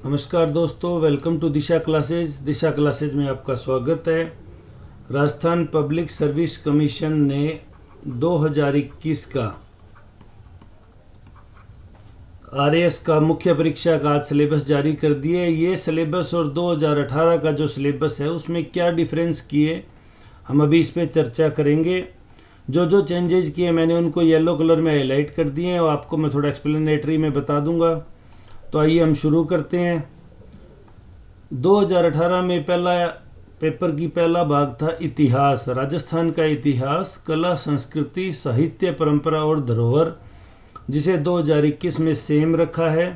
नमस्कार दोस्तों, welcome to Disha classes. Disha classes में आपका स्वागत है। राजस्थान पब्लिक सर्विस कमीशन ने 2021 का आरएएस का मुख्य परीक्षा का आज सिलेबस जारी कर दिए। ये सिलेबस और 2018 का जो सिलेबस है उसमें क्या डिफरेंस किए हम अभी इस पे चर्चा करेंगे। जो चेंजेज किए मैंने उनको येलो कलर में हाईलाइट कर दिए हैं और आपको मैं थोड़ा एक्सप्लेनेटरी में बता दूंगा। तो आइए हम शुरू करते हैं। 2018 में पहला पेपर की पहला भाग था इतिहास, राजस्थान का इतिहास, कला, संस्कृति, साहित्य, परंपरा और धरोहर, जिसे 2021 में सेम रखा है।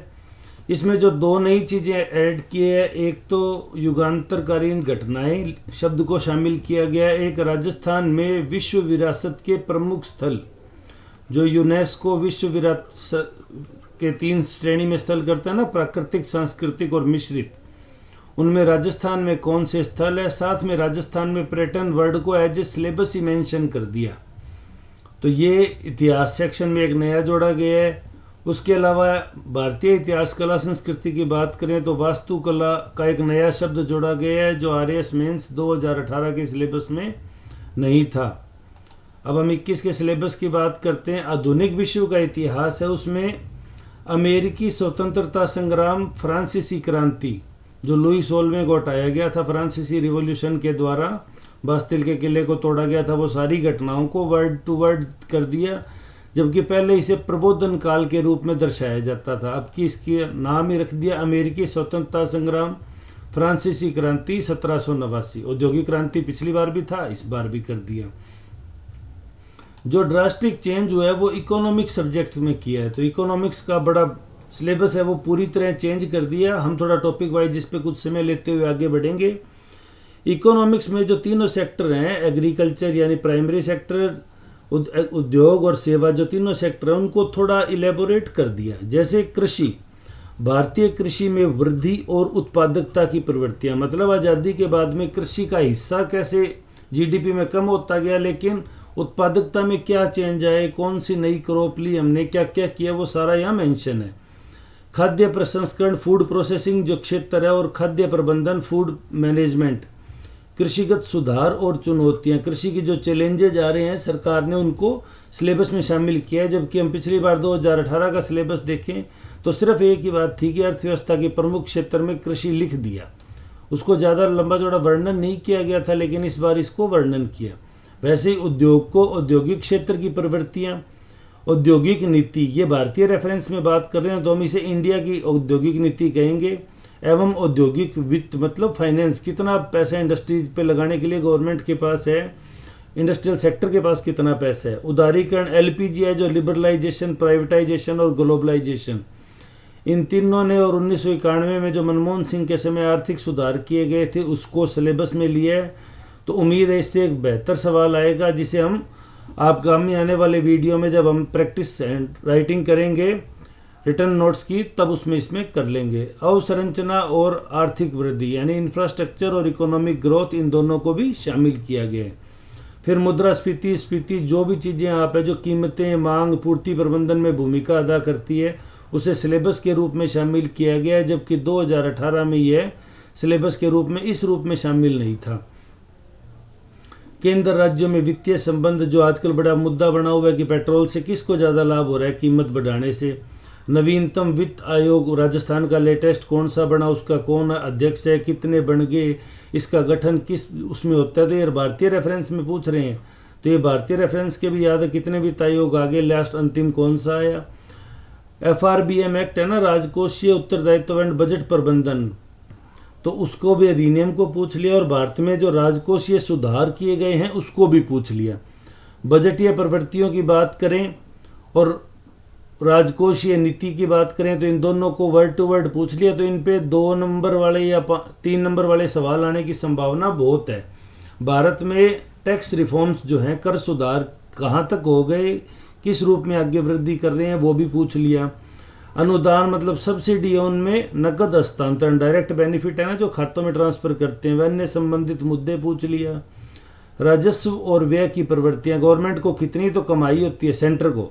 इसमें जो दो नई चीज़ें ऐड की है, एक तो युगांतरकालीन घटनाएं शब्द को शामिल किया गया, एक राजस्थान में विश्व विरासत के प्रमुख स्थल जो यूनेस्को विश्व विरासत के 3 श्रेणी में स्थल करता है ना, प्राकृतिक, सांस्कृतिक और मिश्रित, उनमें राजस्थान में कौन से स्थल है। साथ में राजस्थान में पर्यटन वर्ड को एज ए सिलेबस ही मेंशन कर दिया। तो ये इतिहास सेक्शन में एक नया जोड़ा गया है। उसके अलावा भारतीय इतिहास, कला, संस्कृति की बात करें तो वास्तुकला का एक नया शब्द जोड़ा गया है जो आरएएस मेंस 2018 के सिलेबस में नहीं था। अब हम 21 के सिलेबस की बात करते हैं। आधुनिक विश्व का इतिहास है, उसमें अमेरिकी स्वतंत्रता संग्राम, फ्रांसीसी क्रांति जो लुई 16वें को हटाया गया था फ्रांसीसी रिवॉल्यूशन के द्वारा, बास्तिल के किले को तोड़ा गया था, वो सारी घटनाओं को वर्ड टू वर्ड कर दिया, जबकि पहले इसे प्रबोधन काल के रूप में दर्शाया जाता था। अब की इसकी नाम ही रख दिया अमेरिकी स्वतंत्रता संग्राम, फ्रांसीसी क्रांति 1789। औद्योगिक क्रांति पिछली बार भी था, इस बार भी कर दिया। जो ड्रास्टिक चेंज हुआ है वो इकोनॉमिक्स सब्जेक्ट में किया है। तो इकोनॉमिक्स का बड़ा सिलेबस है वो पूरी तरह चेंज कर दिया। हम थोड़ा टॉपिक वाइज जिस पे कुछ समय लेते हुए आगे बढ़ेंगे। इकोनॉमिक्स में जो तीनों सेक्टर हैं, एग्रीकल्चर यानी प्राइमरी सेक्टर, उद्योग और सेवा, जो तीनों सेक्टर हैं उनको थोड़ा इलेबोरेट कर दिया। जैसे कृषि, भारतीय कृषि में वृद्धि और उत्पादकता की प्रवृत्तियां, मतलब आज़ादी के बाद में कृषि का हिस्सा कैसे जीडीपी में कम होता गया, लेकिन उत्पादकता में क्या चेंज आए, कौन सी नई क्रॉप ली हमने, क्या क्या किया, वो सारा यहाँ मेंशन है। खाद्य प्रसंस्करण, फूड प्रोसेसिंग जो क्षेत्र है, और खाद्य प्रबंधन, फूड मैनेजमेंट, कृषिगत सुधार और चुनौतियाँ, कृषि की जो चैलेंजेज आ रहे हैं सरकार ने उनको सिलेबस में शामिल किया है। जबकि हम पिछली बार 2018 का सिलेबस देखें तो सिर्फ एक ही बात थी कि अर्थव्यवस्था के प्रमुख क्षेत्र में कृषि लिख दिया, उसको ज़्यादा लंबा चौड़ा वर्णन नहीं किया गया था, लेकिन इस बार इसको वर्णन किया। वैसे ही उद्योग को औद्योगिक क्षेत्र की प्रवृत्तियाँ, औद्योगिक नीति, ये भारतीय रेफरेंस में बात कर रहे हैं तो हम इसे इंडिया की औद्योगिक नीति कहेंगे, एवं औद्योगिक वित्त मतलब फाइनेंस, कितना पैसा इंडस्ट्रीज पे लगाने के लिए गवर्नमेंट के पास है, इंडस्ट्रियल सेक्टर के पास कितना पैसा है। उदारीकरण, एलपीजी है जो लिबरलाइजेशन, प्राइवेटाइजेशन और ग्लोबलाइजेशन, इन तीनों ने, और 1991 में जो मनमोहन सिंह के समय आर्थिक सुधार किए गए थे उसको सिलेबस में लिया है। तो उम्मीद है इससे एक बेहतर सवाल आएगा जिसे हम आगामी आने वाले वीडियो में जब हम प्रैक्टिस राइटिंग करेंगे रिटर्न नोट्स की, तब उसमें इसमें कर लेंगे। अवसंरचना और आर्थिक वृद्धि यानी इंफ्रास्ट्रक्चर और इकोनॉमिक ग्रोथ, इन दोनों को भी शामिल किया गया है। फिर मुद्रास्फीति, स्फीति, जो भी चीज़ें आप है जो कीमतें, मांग, पूर्ति प्रबंधन में भूमिका अदा करती है, उसे सिलेबस के रूप में शामिल किया गया है। जबकि 2018 में यह सिलेबस के रूप में इस रूप में शामिल नहीं था। केंद्र राज्यों में वित्तीय संबंध, जो आजकल बड़ा मुद्दा बना हुआ है कि पेट्रोल से किसको ज़्यादा लाभ हो रहा है कीमत बढ़ाने से। नवीनतम वित्त आयोग राजस्थान का लेटेस्ट कौन सा बना, उसका कौन अध्यक्ष है, कितने बन गए, इसका गठन किस उसमें होता है। तो ये भारतीय रेफरेंस में पूछ रहे हैं, तो ये भारतीय रेफरेंस के भी याद है कितने वित्त आयोग आगे, लास्ट अंतिम कौन सा आया। एफआरबीएम एक्ट है ना, राजकोषीय उत्तरदायित्व एंड बजट प्रबंधन, तो उसको भी अधिनियम को पूछ लिया। और भारत में जो राजकोषीय सुधार किए गए हैं उसको भी पूछ लिया। बजटीय प्रवृत्तियों की बात करें और राजकोषीय नीति की बात करें तो इन दोनों को वर्ड टू वर्ड पूछ लिया। तो इन पे 2 नंबर वाले या 3 नंबर वाले सवाल आने की संभावना बहुत है। भारत में टैक्स रिफॉर्म्स जो हैं, कर सुधार कहाँ तक हो गए, किस रूप में आगे वृद्धि कर रहे हैं, वो भी पूछ लिया। अनुदान मतलब सब्सिडी है, उनमें नकद हस्तांतरण, डायरेक्ट बेनिफिट है ना जो खातों में ट्रांसफर करते हैं, वन्य संबंधित मुद्दे पूछ लिया। राजस्व और व्यय की प्रवृत्तियाँ, गवर्नमेंट को कितनी तो कमाई होती है सेंटर को,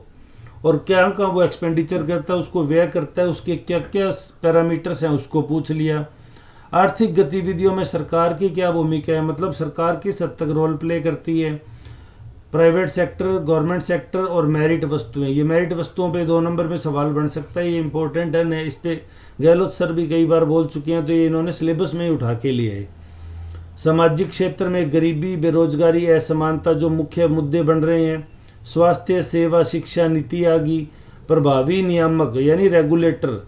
और क्या का वो एक्सपेंडिचर करता है, उसको व्यय करता है, उसके क्या क्या पैरामीटर्स हैं उसको पूछ लिया। आर्थिक गतिविधियों में सरकार की क्या भूमिका है, मतलब सरकार किस हद तक रोल प्ले करती है। प्राइवेट सेक्टर, गवर्नमेंट सेक्टर और मेरिट वस्तुएं, ये मेरिट वस्तुओं पे 2 नंबर में सवाल बन सकता है, ये इंपॉर्टेंट है। इस पे गहलोत सर भी कई बार बोल चुके हैं, तो ये इन्होंने सिलेबस में ही उठा के लिए है। सामाजिक क्षेत्र में गरीबी, बेरोजगारी, असमानता जो मुख्य मुद्दे बन रहे हैं। स्वास्थ्य सेवा, शिक्षा नीति आ गई। प्रभावी नियामक यानी रेगुलेटर,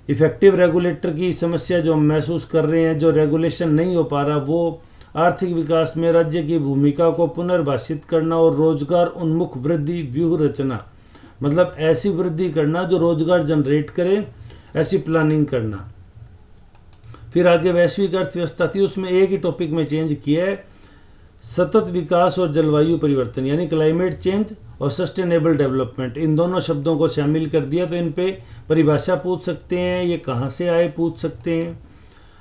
इफेक्टिव रेगुलेटर की समस्या जो हम महसूस कर रहे हैं, जो रेगुलेशन नहीं हो पा रहा, वो आर्थिक विकास में राज्य की भूमिका को पुनर्भाषित करना और रोजगार उन्मुख वृद्धि व्यूह रचना, मतलब ऐसी वृद्धि करना जो रोजगार जनरेट करे, ऐसी प्लानिंग करना। फिर आगे वैश्विक अर्थव्यवस्था थी, उसमें एक ही टॉपिक में चेंज किया है, सतत विकास और जलवायु परिवर्तन यानी क्लाइमेट चेंज और सस्टेनेबल डेवलपमेंट, इन दोनों शब्दों को शामिल कर दिया। तो इन पे परिभाषा पूछ सकते हैं, ये कहाँ से आए पूछ सकते हैं।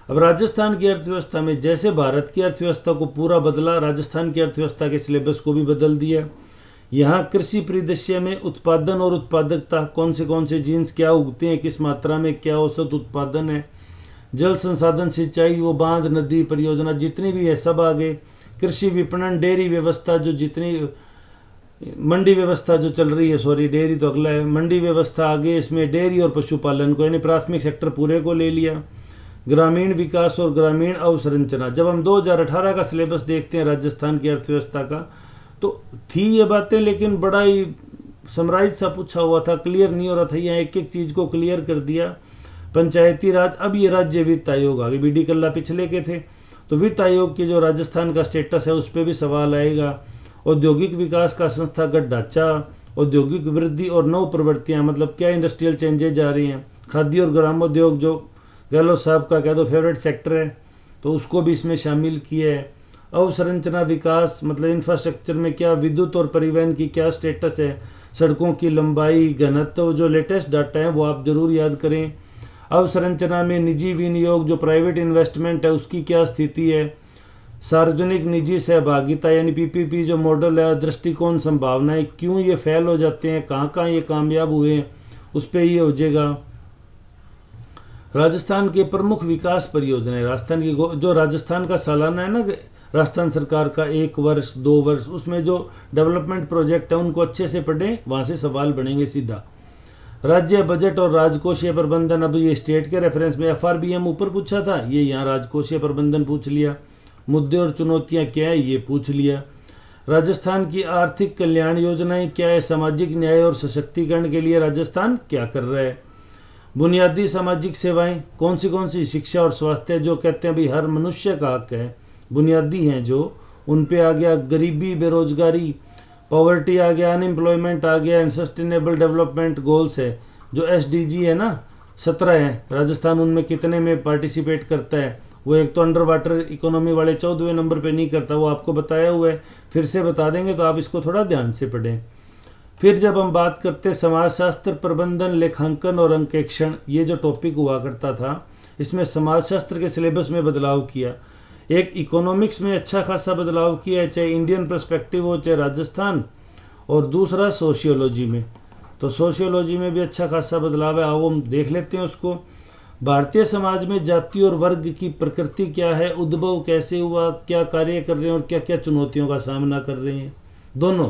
अब राजस्थान की अर्थव्यवस्था में जैसे भारत की अर्थव्यवस्था को पूरा बदला, राजस्थान की अर्थव्यवस्था के सिलेबस को भी बदल दिया। यहाँ कृषि परिदृश्य में उत्पादन और उत्पादकता, कौन से जीन्स क्या उगते हैं, किस मात्रा में, क्या औसत उत्पादन है। जल संसाधन, सिंचाई, वो बांध, नदी, परियोजना जितनी भी है सब आगे। कृषि विपणन, डेयरी व्यवस्था, जो जितनी मंडी व्यवस्था जो चल रही है, सॉरी डेयरी तो अगला है, मंडी व्यवस्था आगे, इसमें डेयरी और पशुपालन को यानी प्राथमिक सेक्टर पूरे को ले लिया। ग्रामीण विकास और ग्रामीण अवसंरचना, जब हम 2018 का सिलेबस देखते हैं राजस्थान की अर्थव्यवस्था का, तो थी ये बातें लेकिन बड़ा ही समराइज सा पूछा हुआ था, क्लियर नहीं हो रहा था। यहाँ एक एक चीज़ को क्लियर कर दिया। पंचायती राज, अब ये राज्य वित्त आयोग आगे, बीडी कल्ला पिछले के थे, तो वित्त आयोग की जो राजस्थान का स्टेटस है उस पर भी सवाल आएगा। औद्योगिक विकास का संस्थागत ढांचा, औद्योगिक वृद्धि और नव प्रवृत्तियाँ, मतलब क्या इंडस्ट्रियल चेंजेज जा रही हैं। खाद्य और ग्रामोद्योग जो गहलोत साहब का कह दो फेवरेट सेक्टर है, तो उसको भी इसमें शामिल किया है। अवसंरचना विकास, मतलब इंफ्रास्ट्रक्चर में क्या, विद्युत और परिवहन की क्या स्टेटस है, सड़कों की लंबाई, घनत्व, जो लेटेस्ट डाटा है वो आप जरूर याद करें। अवसंरचना में निजी विनियोग, जो प्राइवेट इन्वेस्टमेंट है उसकी क्या स्थिति है। सार्वजनिक निजी सहभागिता यानी पीपीपी जो मॉडल है, दृष्टिकोण, संभावनाएं, क्यों ये फेल हो जाते हैं, कहाँ कहाँ ये कामयाब हुए हैं, उस पर ये हो जाएगा। राजस्थान के प्रमुख विकास परियोजनाएं, राजस्थान की जो राजस्थान का सालाना है ना राजस्थान सरकार का 1 वर्ष 2 वर्ष, उसमें जो डेवलपमेंट प्रोजेक्ट है उनको अच्छे से पढ़ें, वहाँ से सवाल बनेंगे सीधा। राज्य बजट और राजकोषीय प्रबंधन, अब ये स्टेट के रेफरेंस में एफआरबीएम ऊपर पूछा था, ये यहाँ राजकोषीय प्रबंधन पूछ लिया। मुद्दे और चुनौतियाँ क्या है ये पूछ लिया। राजस्थान की आर्थिक कल्याण योजनाएं क्या है, सामाजिक न्याय और सशक्तिकरण के लिए राजस्थान क्या कर रहा है। बुनियादी सामाजिक सेवाएं कौन सी, शिक्षा और स्वास्थ्य, जो कहते हैं भाई हर मनुष्य का हक है, बुनियादी हैं जो, उन पे आ गया। गरीबी, बेरोजगारी, पॉवर्टी आ गया, अनएम्प्लॉयमेंट आ गया, एंड सस्टेनेबल डेवलपमेंट गोल्स है जो एसडीजी है ना 17 है, राजस्थान उनमें कितने में पार्टिसिपेट करता है। वो एक तो अंडर वाटर इकोनॉमी वाले 14वें नंबर पे नहीं करता, वो आपको बताया हुआ है, फिर से बता देंगे तो आप इसको थोड़ा ध्यान से पढ़ें। फिर जब हम बात करते समाजशास्त्र, प्रबंधन, लेखांकन और अंकेक्षण, ये जो टॉपिक हुआ करता था, इसमें समाजशास्त्र के सिलेबस में बदलाव किया। एक इकोनॉमिक्स में अच्छा खासा बदलाव किया है, चाहे इंडियन पर्सपेक्टिव हो चाहे राजस्थान, और दूसरा सोशियोलॉजी में, तो सोशियोलॉजी में भी अच्छा खासा बदलाव है। आओ हम देख लेते हैं उसको। भारतीय समाज में जाति और वर्ग की प्रकृति क्या है, उद्भव कैसे हुआ, क्या कार्य कर रहे हैं और क्या क्या चुनौतियों का सामना कर रहे हैं, दोनों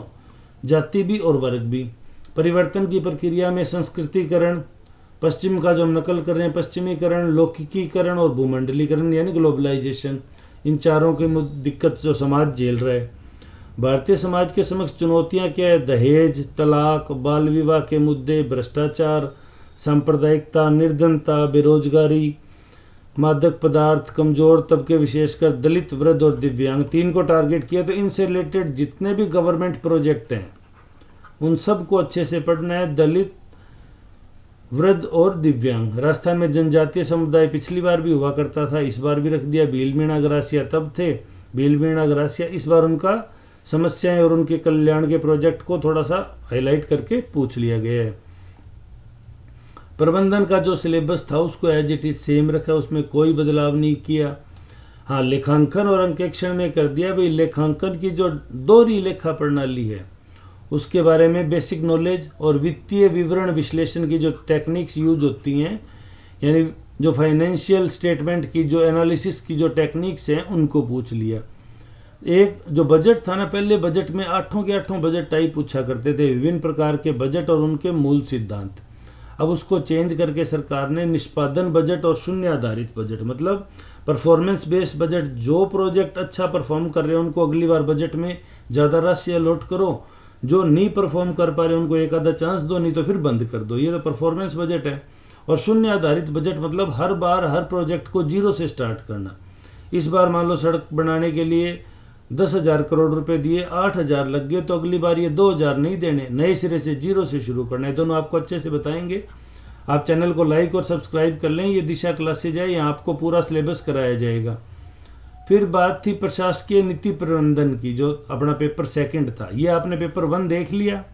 जाति भी और वर्ग भी। परिवर्तन की प्रक्रिया में संस्कृतिकरण, पश्चिम का जो हम नकल कर रहे हैं, पश्चिमीकरण, लौकिकीकरण और भूमंडलीकरण यानी ग्लोबलाइजेशन, इन चारों की दिक्कत जो समाज झेल रहा है। भारतीय समाज के समक्ष चुनौतियां क्या है, दहेज, तलाक, बाल विवाह के मुद्दे, भ्रष्टाचार, सांप्रदायिकता, निर्धनता, बेरोजगारी, मादक पदार्थ, कमजोर तबके विशेषकर दलित, वृद्ध और दिव्यांग, 3 को टारगेट किया। तो इनसे रिलेटेड जितने भी गवर्नमेंट प्रोजेक्ट हैं उन सब को अच्छे से पढ़ना है। दलित, वृद्ध और दिव्यांग। राजस्थान में जनजातीय समुदाय पिछली बार भी हुआ करता था, इस बार भी रख दिया। भील मीणा ग्रासिया तब थे, भील मीणा ग्रासिया, इस बार उनका समस्याएं और उनके कल्याण के प्रोजेक्ट को थोड़ा सा हाईलाइट करके पूछ लिया गया है। प्रबंधन का जो सिलेबस था उसको एज इट इज सेम रखा, उसमें कोई बदलाव नहीं किया। हाँ, लेखांकन और अंकेक्षण में कर दिया भाई, लेखांकन की जो दोहरी लेखा प्रणाली है उसके बारे में बेसिक नॉलेज, और वित्तीय विवरण विश्लेषण की जो टेक्निक्स यूज होती हैं, यानी जो फाइनेंशियल स्टेटमेंट की जो एनालिसिस की जो टेक्निक्स हैं उनको पूछ लिया। एक जो बजट था ना, पहले बजट में 8 के 8 बजट टाइप पूछा करते थे, विभिन्न प्रकार के बजट और उनके मूल सिद्धांत। अब उसको चेंज करके सरकार ने निष्पादन बजट और शून्य आधारित बजट, मतलब परफॉर्मेंस बेस्ड बजट, जो प्रोजेक्ट अच्छा परफॉर्म कर रहे हैं उनको अगली बार बजट में ज़्यादा राशि अलॉट करो, जो नहीं परफॉर्म कर पा रहे उनको एक आधा चांस दो, नहीं तो फिर बंद कर दो। ये तो परफॉर्मेंस बजट है। और शून्य आधारित बजट मतलब हर बार हर प्रोजेक्ट को जीरो से स्टार्ट करना। इस बार मान लो सड़क बनाने के लिए 10,000 करोड़ रुपए दिए, 8,000 लग गए, तो अगली बार ये 2,000 नहीं देने, नए सिरे से जीरो से शुरू करना है। दोनों आपको अच्छे से बताएंगे। आप चैनल को लाइक और सब्सक्राइब कर लें। ये दिशा क्लासेज है, यहाँ आपको पूरा सिलेबस कराया जाएगा। फिर बात थी प्रशासकीय नीति प्रबंधन की, जो अपना पेपर सेकंड था। ये आपने पेपर 1 देख लिया,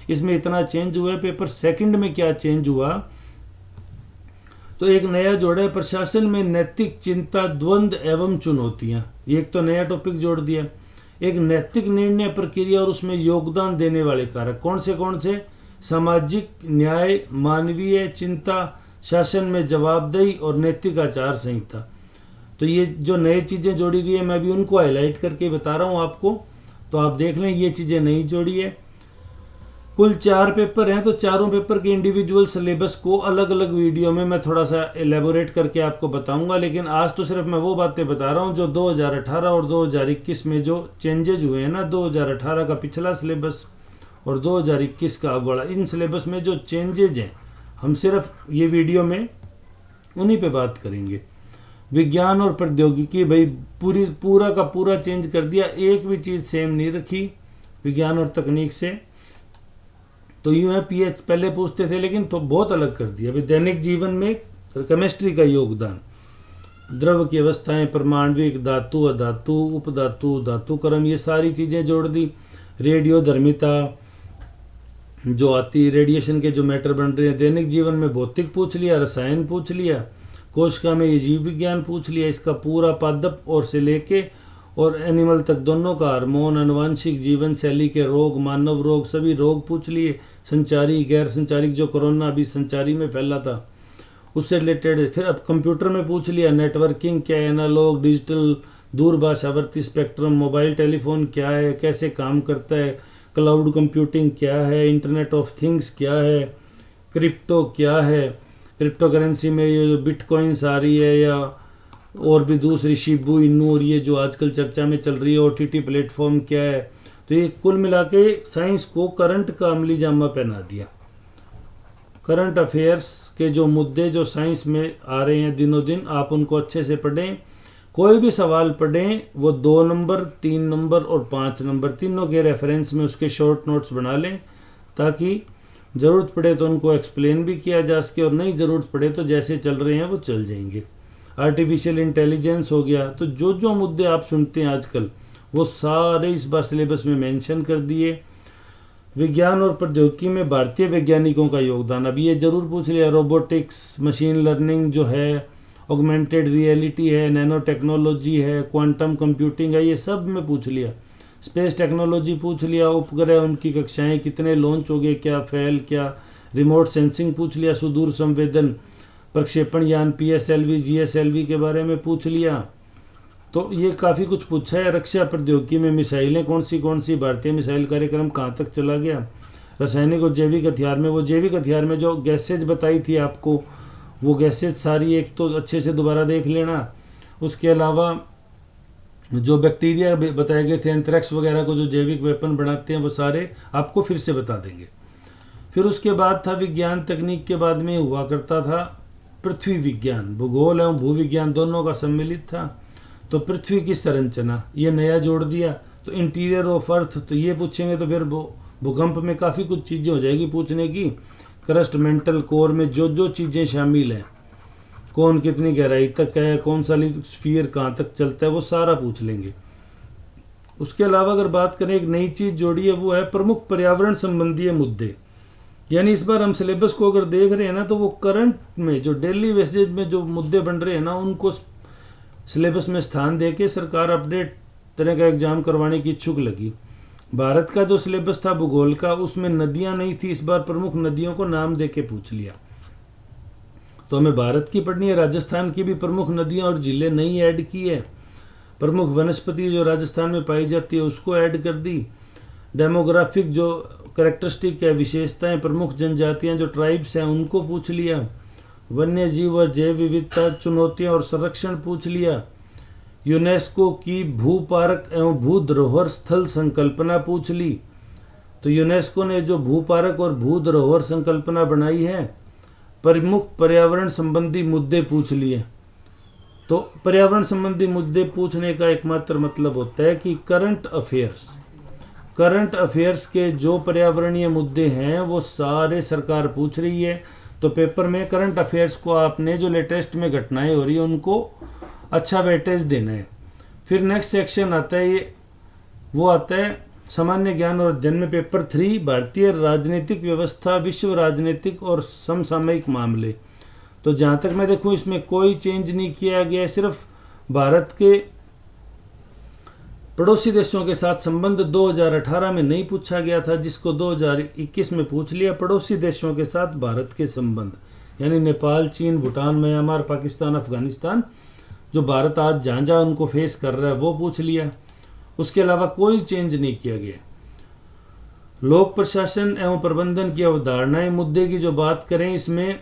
इसमें इतना चेंज हुआ है। पेपर सेकंड में क्या चेंज हुआ, तो एक नया जोड़ा है, प्रशासन में नैतिक चिंता, द्वंद्व एवं चुनौतियां। एक तो नया टॉपिक जोड़ दिया, एक नैतिक निर्णय प्रक्रिया और उसमें योगदान देने वाले कारक। कौन से? सामाजिक न्याय, मानवीय चिंता, शासन में जवाबदेही और नैतिक आचार संहिता। तो ये जो नई चीज़ें जोड़ी गई है, मैं भी उनको हाईलाइट करके बता रहा हूँ आपको, तो आप देख लें ये चीज़ें नहीं जोड़ी है। कुल 4 पेपर हैं, तो चारों पेपर के इंडिविजुअल सिलेबस को अलग अलग वीडियो में मैं थोड़ा सा एलेबोरेट करके आपको बताऊंगा, लेकिन आज तो सिर्फ मैं वो बातें बता रहा हूँ जो 2018 और 2021 में जो चेंजेज हुए हैं ना, 2018 का पिछला सिलेबस और 2021 का अब वाला, इन सिलेबस में जो चेंजेज हैं हम सिर्फ ये वीडियो में उन्हीं पे बात करेंगे। विज्ञान और प्रौद्योगिकी, भाई पूरा का पूरा चेंज कर दिया, एक भी चीज़ सेम नहीं रखी विज्ञान और तकनीक से। तो यूँ है पीएच पहले पूछते थे, लेकिन तो बहुत अलग कर दिया। अभी दैनिक जीवन में केमिस्ट्री का योगदान, द्रव की अवस्थाएं, परमाणविक, धातु, अधातु, उपधातु, धातुक्रम, ये सारी चीज़ें जोड़ दी। रेडियोधर्मिता जो आती, रेडिएशन के जो मैटर बन रहे हैं, दैनिक जीवन में भौतिक पूछ लिया, रसायन पूछ लिया, कोशिका में ये जीव विज्ञान पूछ लिया, इसका पूरा पादप और से लेके और एनिमल तक दोनों का, हार्मोन, अनुवांशिक, जीवन शैली के रोग, मानव रोग, सभी रोग पूछ लिए। संचारी, गैर संचारिक, जो कोरोना अभी संचारी में फैला था उससे रिलेटेड। फिर अब कंप्यूटर में पूछ लिया, नेटवर्किंग क्या है, एनालॉग, डिजिटल, दूरभाषावर्ती स्पेक्ट्रम, मोबाइल टेलीफोन क्या है, कैसे काम करता है, क्लाउड कंप्यूटिंग क्या है, इंटरनेट ऑफ थिंग्स क्या है, क्रिप्टो क्या है, क्रिप्टो करेंसी में ये जो बिटकॉइंस आ रही है, या और भी दूसरी शिबू इनू, और ये जो आजकल चर्चा में चल रही है ओटीटी प्लेटफॉर्म क्या है। तो ये कुल मिला के साइंस को करंट का अमली जामा पहना दिया। करंट अफेयर्स के जो मुद्दे जो साइंस में आ रहे हैं दिनों दिन, आप उनको अच्छे से पढ़ें। कोई भी सवाल पढ़ें, वो 2 नंबर, 3 नंबर और 5 नंबर तीनों के रेफरेंस में उसके शॉर्ट नोट्स बना लें, ताकि ज़रूरत पड़े तो उनको एक्सप्लेन भी किया जा सके, और नहीं ज़रूरत पड़े तो जैसे चल रहे हैं वो चल जाएंगे। आर्टिफिशियल इंटेलिजेंस हो गया, तो जो जो मुद्दे आप सुनते हैं आजकल वो सारे इस बार सिलेबस में मेंशन कर दिए। विज्ञान और प्रौद्योगिकी में भारतीय वैज्ञानिकों का योगदान, अब ये जरूर पूछ लिया। रोबोटिक्स, मशीन लर्निंग जो है, ऑगमेंटेड रियलिटी है, नैनो टेक्नोलॉजी है, क्वांटम कंप्यूटिंग है, ये सब में पूछ लिया। स्पेस टेक्नोलॉजी पूछ लिया, उपग्रह उनकी कक्षाएं कितने लॉन्च हो गए, क्या फेल, क्या रिमोट सेंसिंग पूछ लिया, सुदूर संवेदन प्रक्षेपण यान PSLV GSLV के बारे में पूछ लिया। तो ये काफ़ी कुछ पूछा है। रक्षा प्रौद्योगिकी में मिसाइलें कौन सी, भारतीय मिसाइल कार्यक्रम कहाँ तक चला गया। रासायनिक और जैविक हथियार में, वो जैविक हथियार में जो गैसेज बताई थी आपको, वो गैसेज सारी एक तो अच्छे से दोबारा देख लेना। उसके अलावा जो बैक्टीरिया बताए गए थे, एंथ्रेक्स वगैरह को जो जैविक वेपन बनाते हैं, वो सारे आपको फिर से बता देंगे। फिर उसके बाद था विज्ञान तकनीक के बाद में हुआ करता था पृथ्वी विज्ञान, भूगोल एवं भूविज्ञान दोनों का सम्मिलित था। तो पृथ्वी की संरचना ये नया जोड़ दिया। तो इंटीरियर ऑफ अर्थ, तो ये पूछेंगे, तो फिर भूकंप में काफ़ी कुछ चीज़ें हो जाएगी पूछने की। क्रस्ट, मेंटल कोर में जो जो चीज़ें शामिल हैं, कौन कितनी गहराई तक है, कौन सा स्फीयर कहाँ तक चलता है, वो सारा पूछ लेंगे। उसके अलावा अगर बात करें, एक नई चीज़ जोड़ी है, वो है प्रमुख पर्यावरण संबंधी मुद्दे। यानी इस बार हम सिलेबस को अगर देख रहे हैं ना, तो वो करंट में जो डेली बेसिस में जो मुद्दे बन रहे हैं ना, उनको सिलेबस में स्थान देके सरकार अपडेट तरह का एग्जाम करवाने की इच्छुक लगी। भारत का जो सिलेबस था भूगोल का उसमें नदियां नहीं थी, इस बार प्रमुख नदियों को नाम दे के पूछ लिया। तो हमें भारत की पढ़नी है, राजस्थान की भी प्रमुख नदियां और जिले नहीं ऐड की है। प्रमुख वनस्पति जो राजस्थान में पाई जाती है उसको ऐड कर दी। डेमोग्राफिक जो करेक्टरिस्टिक है, विशेषताएं, प्रमुख जनजातियां जो ट्राइब्स हैं उनको पूछ लिया। वन्य जीव और जैव विविधता, चुनौतियां और संरक्षण पूछ लिया। यूनेस्को की भूपारक एवं भू धरोहर स्थल संकल्पना पूछ ली। तो यूनेस्को ने जो भूपारक और भू धरोहर संकल्पना बनाई है, प्रमुख पर्यावरण संबंधी मुद्दे पूछ लिए। तो पर्यावरण संबंधी मुद्दे पूछने का एकमात्र मतलब होता है कि करंट अफेयर्स के जो पर्यावरणीय मुद्दे हैं वो सारे सरकार पूछ रही है। तो पेपर में करंट अफेयर्स को आपने जो लेटेस्ट में घटनाएं हो रही है उनको अच्छा वेटेज देना है। फिर नेक्स्ट सेक्शन आता है, वो आता है सामान्य ज्ञान और अध्ययन में पेपर 3, भारतीय राजनीतिक व्यवस्था, विश्व राजनीतिक और समसामयिक मामले। तो जहाँ तक मैं देखूँ इसमें कोई चेंज नहीं किया गया है, सिर्फ भारत के पड़ोसी देशों के साथ संबंध 2018 में नहीं पूछा गया था, जिसको 2021 में पूछ लिया। पड़ोसी देशों के साथ भारत के संबंध यानी नेपाल, चीन, भूटान, म्यांमार, पाकिस्तान, अफगानिस्तान, जो भारत आज जहाँ जहाँ उनको फेस कर रहा है वो पूछ लिया। उसके अलावा कोई चेंज नहीं किया गया। लोक प्रशासन एवं प्रबंधन की अवधारणाएं मुद्दे की जो बात करें, इसमें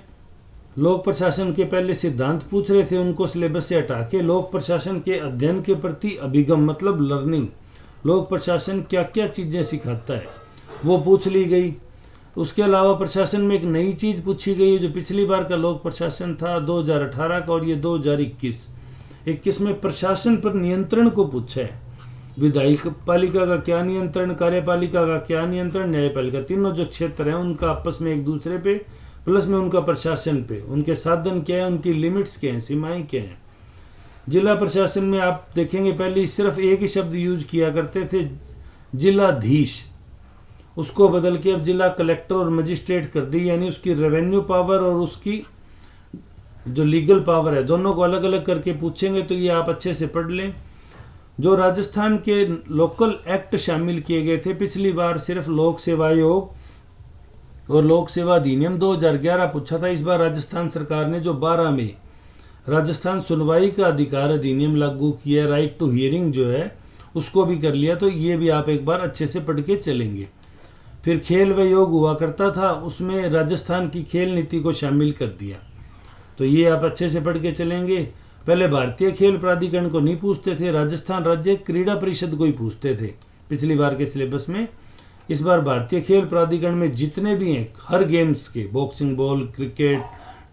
लोक प्रशासन के पहले सिद्धांत पूछ रहे थे, उनको सिलेबस से हटा के लोक प्रशासन के अध्ययन के प्रति अभिगम मतलब लर्निंग, लोक प्रशासन क्या क्या चीज़ें सिखाता है वो पूछ ली गई। उसके अलावा प्रशासन में एक नई चीज़ पूछी गई है, जो पिछली बार का लोक प्रशासन था 2018 का और ये 2021 में प्रशासन पर नियंत्रण को पूछा है। विधायी पालिका का क्या नियंत्रण, कार्यपालिका का क्या नियंत्रण, न्यायपालिका, तीनों जो क्षेत्र हैं उनका आपस में एक दूसरे पे, प्लस में उनका प्रशासन पे, उनके साधन क्या है, उनकी लिमिट्स क्या हैं, सीमाएं क्या हैं। जिला प्रशासन में आप देखेंगे पहले सिर्फ एक ही शब्द यूज किया करते थे, जिलाधीश, उसको बदल के अब जिला कलेक्टर और मजिस्ट्रेट कर दी, यानी उसकी रेवेन्यू पावर और उसकी जो लीगल पावर है दोनों को अलग अलग करके पूछेंगे। तो ये आप अच्छे से पढ़ लें। जो राजस्थान के लोकल एक्ट शामिल किए गए थे, पिछली बार सिर्फ लोक सेवा आयोग और लोक सेवा अधिनियम 2011 पूछा था। इस बार राजस्थान सरकार ने जो 12 में राजस्थान सुनवाई का अधिकार अधिनियम लागू किया, राइट टू हियरिंग जो है उसको भी कर लिया। तो ये भी आप एक बार अच्छे से पढ़ के चलेंगे। फिर खेल व योग हुआ करता था, उसमें राजस्थान की खेल नीति को शामिल कर दिया। तो ये आप अच्छे से पढ़ के चलेंगे। पहले भारतीय खेल प्राधिकरण को नहीं पूछते थे, राजस्थान राज्य क्रीड़ा परिषद को ही पूछते थे पिछली बार के सिलेबस में। इस बार भारतीय खेल प्राधिकरण में जितने भी हैं हर गेम्स के, boxing, ball, cricket,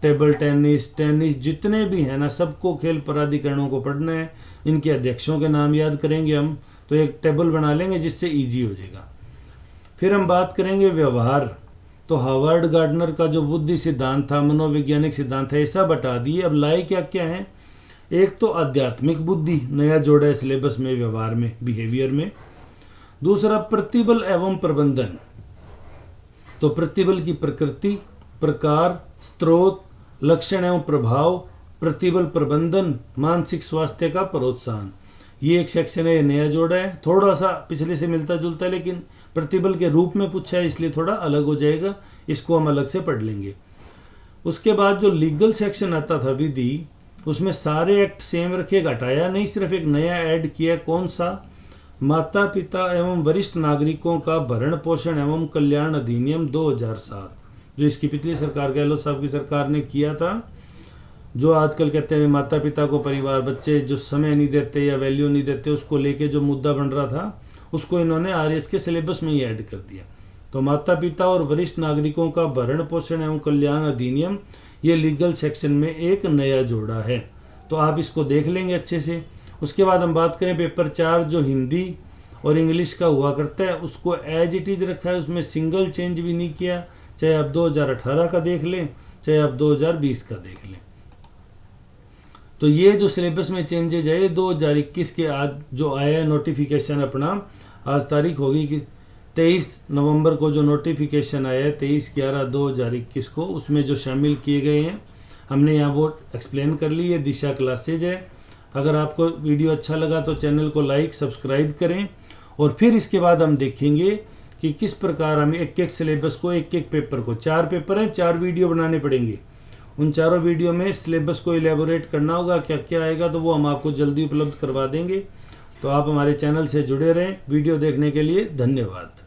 table tennis, जितने भी हैं ना, सबको खेल प्राधिकरणों को पढ़ना है। इनके अध्यक्षों के नाम याद करेंगे हम, तो एक टेबल बना लेंगे जिससे ईजी हो जाएगा। फिर हम बात करेंगे व्यवहार। तो हार्वर्ड गार्डनर का जो बुद्धि सिद्धांत था, मनोवैज्ञानिक सिद्धांत है, ऐसा बता दिए। अब लाए क्या क्या है, एक तो आध्यात्मिक बुद्धि नया जोड़ा है सिलेबस में, व्यवहार में, बिहेवियर में। दूसरा प्रतिबल एवं प्रबंधन। तो प्रतिबल की प्रकृति, प्रकार, स्रोत, लक्षण एवं प्रभाव, प्रतिबल प्रबंधन, मानसिक स्वास्थ्य का प्रोत्साहन, ये एक सेक्शन है, ये नया जोड़ा है। थोड़ा सा पिछले से मिलता जुलता है, लेकिन प्रतिबल के रूप में पूछा है इसलिए थोड़ा अलग हो जाएगा, इसको हम अलग से पढ़ लेंगे। उसके बाद जो लीगल सेक्शन आता था विधि, उसमें सारे एक्ट सेम रखे, घटाया नहीं, सिर्फ एक नया ऐड किया। कौन सा? माता पिता एवं वरिष्ठ नागरिकों का भरण पोषण एवं कल्याण अधिनियम 2007, जो इसकी पिछली सरकार, गहलोत साहब की सरकार ने किया था। जो आजकल कहते हैं माता पिता को परिवार, बच्चे जो समय नहीं देते या वैल्यू नहीं देते, उसको लेके जो मुद्दा बन रहा था उसको इन्होंने आरएस के सिलेबस में ही ऐड कर दिया। तो माता पिता और वरिष्ठ नागरिकों का भरण पोषण एवं कल्याण अधिनियम, ये लीगल सेक्शन में एक नया जोड़ा है। तो आप इसको देख लेंगे अच्छे से। उसके बाद हम बात करें पेपर 4 जो हिंदी और इंग्लिश का हुआ करता है, उसको एज इट इज रखा है, उसमें सिंगल चेंज भी नहीं किया। चाहे आप 2018 का देख लें, चाहे आप 2020 का देख लें। तो ये जो सिलेबस में चेंजेज है 2021 के आज जो आया है नोटिफिकेशन अपना, आज तारीख होगी कि 23 नवंबर को जो नोटिफिकेशन आया है 23/11/2021 को, उसमें जो शामिल किए गए हैं हमने यहाँ वो एक्सप्लेन कर ली। ये दिशा क्लासेज है। अगर आपको वीडियो अच्छा लगा तो चैनल को लाइक सब्सक्राइब करें और फिर इसके बाद हम देखेंगे कि किस प्रकार हमें एक एक सिलेबस को, एक एक पेपर को, 4 पेपर हैं, 4 वीडियो बनाने पड़ेंगे। उन चारों वीडियो में सिलेबस को इलेबोरेट करना होगा, क्या क्या आएगा, तो वो हम आपको जल्दी उपलब्ध करवा देंगे। तो आप हमारे चैनल से जुड़े रहें। वीडियो देखने के लिए धन्यवाद।